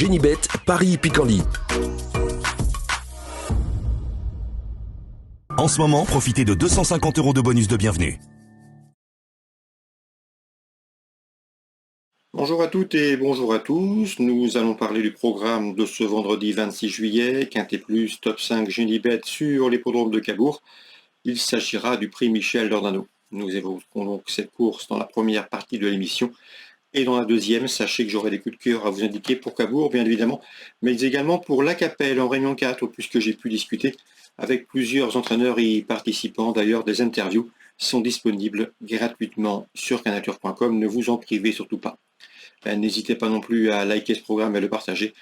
Génibet, Paris-Picanly. En ce moment, profitez de 250 € de bonus de bienvenue. Bonjour à toutes et bonjour à tous. Nous allons parler du programme de ce vendredi 26 juillet, Quintet Plus, Top 5 Génibet sur l'hippodrome de Cabourg. Il s'agira du prix Michel Dornano. Nous évoquerons donc cette course dans la première partie de l'émission. Et dans la deuxième, sachez que j'aurai des coups de cœur à vous indiquer pour Cabourg, bien évidemment, mais également pour La Capelle en Réunion 4, puisque j'ai pu discuter avec plusieurs entraîneurs y participants. D'ailleurs, des interviews sont disponibles gratuitement sur canature.com. Ne vous en privez surtout pas. N'hésitez pas non plus à liker ce programme et à le partager,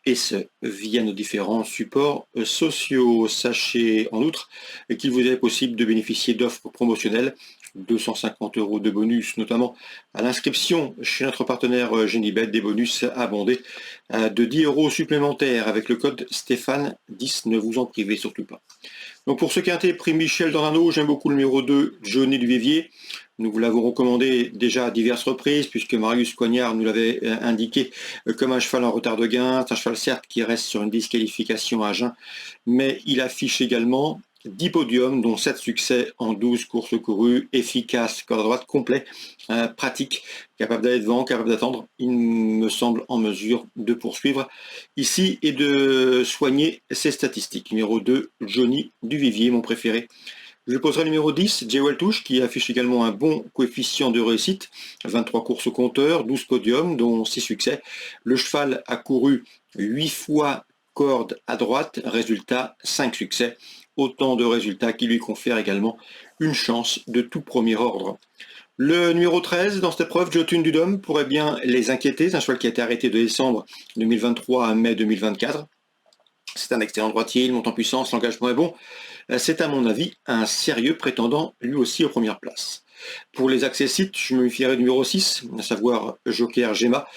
et ce, via nos différents supports sociaux. Sachez en outre qu'il vous est possible de bénéficier d'offres promotionnelles, 250 € de bonus, notamment à l'inscription chez notre partenaire Génibet, des bonus abondés de 10 € supplémentaires avec le code Stéphane10, ne vous en privez surtout pas. Donc pour ce quintet prix Michel Dornano, j'aime beaucoup le numéro 2, Johnny Duvivier. Nous vous l'avons recommandé déjà à diverses reprises, puisque Marius Coignard nous l'avait indiqué comme un cheval en retard de gain. C'est un cheval certes qui reste sur une disqualification à Agen, mais il affiche également 10 podiums, dont 7 succès en 12 courses courues, efficace, corde à droite, complet, pratique, capable d'aller devant, capable d'attendre. Il me semble en mesure de poursuivre ici et de soigner ses statistiques. Numéro 2, Johnny Duvivier, mon préféré. Je poserai le numéro 10, Jewel Touche, qui affiche également un bon coefficient de réussite, 23 courses au compteur, 12 podiums, dont 6 succès. Le cheval a couru 8 fois corde à droite, résultat 5 succès. Autant de résultats qui lui confèrent également une chance de tout premier ordre. Le numéro 13 dans cette épreuve, Jotun du Dôme, pourrait bien les inquiéter. C'est un cheval qui a été arrêté de décembre 2023 à mai 2024. C'est un excellent droitier, il monte en puissance, l'engagement est bon. C'est à mon avis un sérieux prétendant lui aussi aux premières places. Pour les accessites, je me méfierai du numéro 6, à savoir Joker Gemma,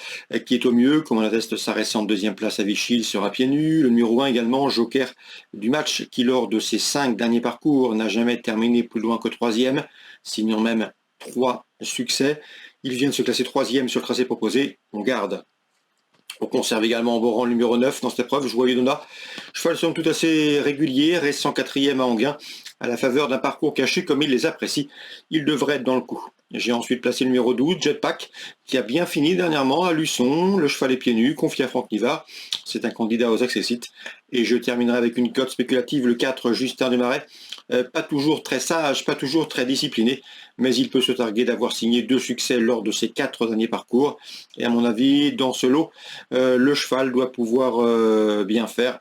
qui est au mieux, comme en atteste sa récente deuxième place à Vichy, il sera pieds nus. Le numéro 1 également, Joker du match, qui lors de ses 5 derniers parcours n'a jamais terminé plus loin que 3e, signant même 3 succès. Il vient de se classer 3e sur le tracé proposé, on garde. On conserve également en beau rang le numéro 9 dans cette épreuve, Joyeux Donna. Cheval somme tout assez régulier, restant 4e à Anguin, à la faveur d'un parcours caché comme il les apprécie. Il devrait être dans le coup. J'ai ensuite placé le numéro 12, Jetpack, qui a bien fini dernièrement à Luçon. Le cheval est pieds nus, confié à Franck Nivard. C'est un candidat aux accessites. Et je terminerai avec une cote spéculative, le 4, Justin Desmarais. Pas toujours très sage, pas toujours très discipliné, mais il peut se targuer d'avoir signé 2 succès lors de ses 4 derniers parcours. Et à mon avis, dans ce lot, le cheval doit pouvoir bien faire.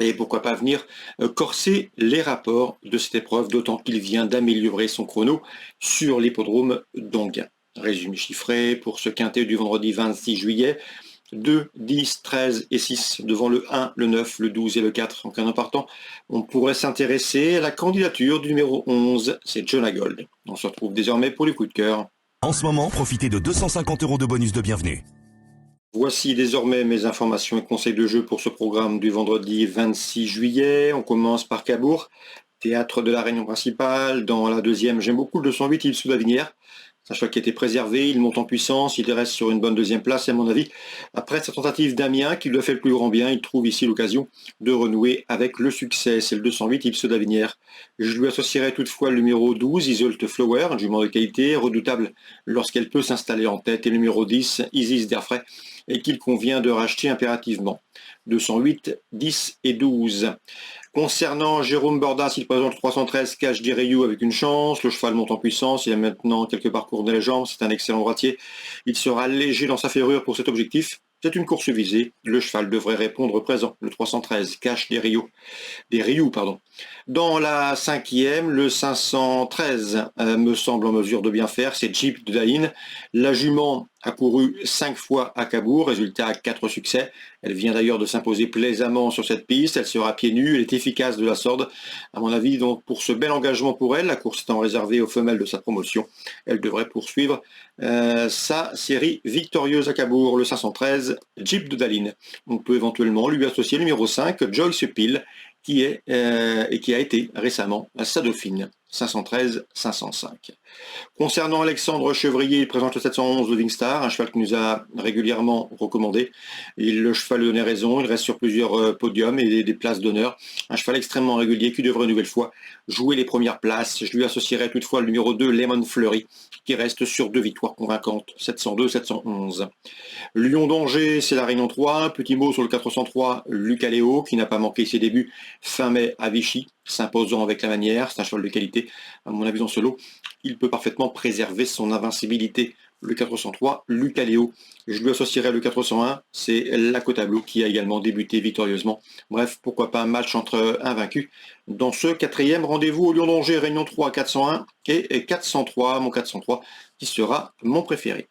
Et pourquoi pas venir corser les rapports de cette épreuve, d'autant qu'il vient d'améliorer son chrono sur l'hippodrome d'Anguin. Résumé chiffré pour ce quintet du vendredi 26 juillet. 2, 10, 13 et 6 devant le 1, le 9, le 12 et le 4 en canot partant. On pourrait s'intéresser à la candidature du numéro 11, c'est Jonah Gold. On se retrouve désormais pour les coups de cœur. En ce moment, profitez de 250 € de bonus de bienvenue. Voici désormais mes informations et conseils de jeu pour ce programme du vendredi 26 juillet. On commence par Cabourg, théâtre de la réunion principale. Dans la deuxième, j'aime beaucoup le 208, il sous Davinière. C'est un choix qui a été préservé, il monte en puissance, il reste sur une bonne deuxième place et à mon avis, après sa tentative d'Amiens qui lui a fait le plus grand bien, il trouve ici l'occasion de renouer avec le succès. C'est le 208, Ipse d'Avinière. Je lui associerai toutefois le numéro 12, Isolt Flower, un jument de qualité, redoutable lorsqu'elle peut s'installer en tête, et le numéro 10, Isis Derfray, et qu'il convient de racheter impérativement. 208, 10 et 12. Concernant Jérôme Bordas, il présente le 313 Cache d'Ireyou avec une chance. Le cheval monte en puissance, il a maintenant quelques parcours dans les jambes, c'est un excellent droitier. Il sera léger dans sa ferrure pour cet objectif. C'est une course visée, le cheval devrait répondre présent. Le 313 Cache d'Ireyou. Dans la cinquième, le 513 me semble en mesure de bien faire, c'est Jeep de Daïn. La jument a couru 5 fois à Cabourg, résultat 4 succès. Elle vient d'ailleurs de s'imposer plaisamment sur cette piste, elle sera pieds nus, elle est efficace de la sorte. À mon avis, donc, pour ce bel engagement pour elle, la course étant réservée aux femelles de sa promotion, elle devrait poursuivre sa série victorieuse à Cabourg, le 513 Jeep de Daline. On peut éventuellement lui associer le numéro 5, Joyce Peel, qui a été récemment sa dauphine. 513, 505. Concernant Alexandre Chevrier, il présente le 711 Loving Star, un cheval qui nous a régulièrement recommandé. Le cheval lui donnait raison, il reste sur plusieurs podiums et des places d'honneur. Un cheval extrêmement régulier qui devrait une nouvelle fois jouer les premières places. Je lui associerai toutefois le numéro 2, Lemon Fleury, qui reste sur 2 victoires convaincantes, 702, 711. Lyon d'Angers, c'est la Réunion 3. Petit mot sur le 403, Lucas Léo, qui n'a pas manqué ses débuts fin mai à Vichy, s'imposant avec la manière. C'est un cheval de qualité, à mon avis, dans ce lot. Il peut parfaitement préserver son invincibilité. Le 403, Lucas Léo. Je lui associerai le 401, c'est Lakota Blue qui a également débuté victorieusement. Bref, pourquoi pas un match entre invaincus. Dans ce 4e rendez-vous au Lyon d'Angers, Réunion 3, 401 et 403, mon 403, qui sera mon préféré.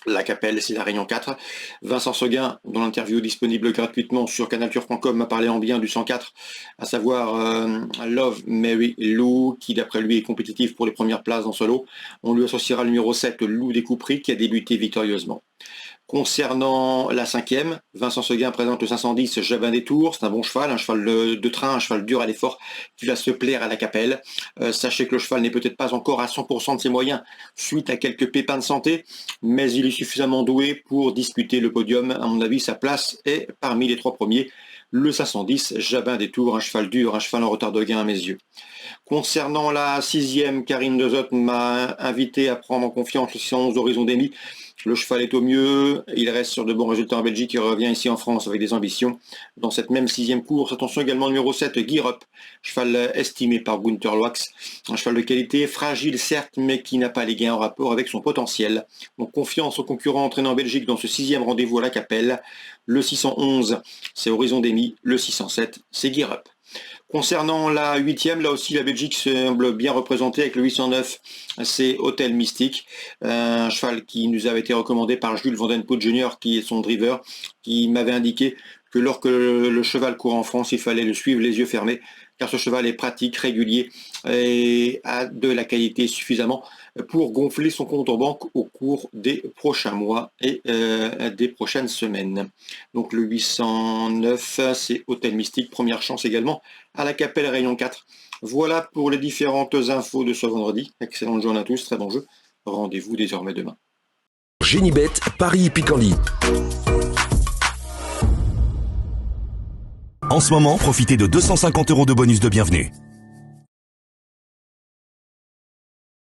La Capelle, c'est la Réunion 4. Vincent Seguin, dont l'interview disponible gratuitement sur canalturf.com, m'a parlé en bien du 104, à savoir Love Mary Lou, qui d'après lui est compétitif pour les premières places dans ce lot. On lui associera le numéro 7, Lou des Couperies, qui a débuté victorieusement. Concernant la 5e, Vincent Seguin présente le 510 Jabin des Tours. C'est un bon cheval, un cheval de train, un cheval dur à l'effort qui va se plaire à la Capelle. Sachez que le cheval n'est peut-être pas encore à 100% de ses moyens suite à quelques pépins de santé, mais il est suffisamment doué pour disputer le podium. À mon avis, sa place est parmi les 3 premiers. Le 510 Jabin des Tours, un cheval dur, un cheval en retard de gain à mes yeux. Concernant la 6e, Karine Dezotte m'a invité à prendre en confiance le 611 Horizon d'Emy. Le cheval est au mieux, il reste sur de bons résultats en Belgique, il revient ici en France avec des ambitions. Dans cette même 6e course, attention également numéro 7, Guirup, cheval estimé par Gunther Loax, un cheval de qualité, fragile certes, mais qui n'a pas les gains en rapport avec son potentiel. Donc confiance aux concurrents entraînés en Belgique dans ce 6e rendez-vous à la Capelle. Le 611, c'est Horizon d'Emy, le 607, c'est Guirup. Concernant la 8e, là aussi la Belgique semble bien représentée avec le 809, c'est Hôtel Mystique, un cheval qui nous avait été recommandé par Jules Vandenpoel Jr. qui est son driver, qui m'avait indiqué que lorsque le cheval court en France, il fallait le suivre les yeux fermés, car ce cheval est pratique, régulier et a de la qualité suffisamment pour gonfler son compte en banque au cours des prochains mois et des prochaines semaines. Donc le 809, c'est Hôtel Mystique, première chance également à la Capelle Réunion 4. Voilà pour les différentes infos de ce vendredi. Excellente journée à tous, très bon jeu. Rendez-vous désormais demain. Génibet, Paris Picardie. En ce moment, profitez de 250 € de bonus de bienvenue.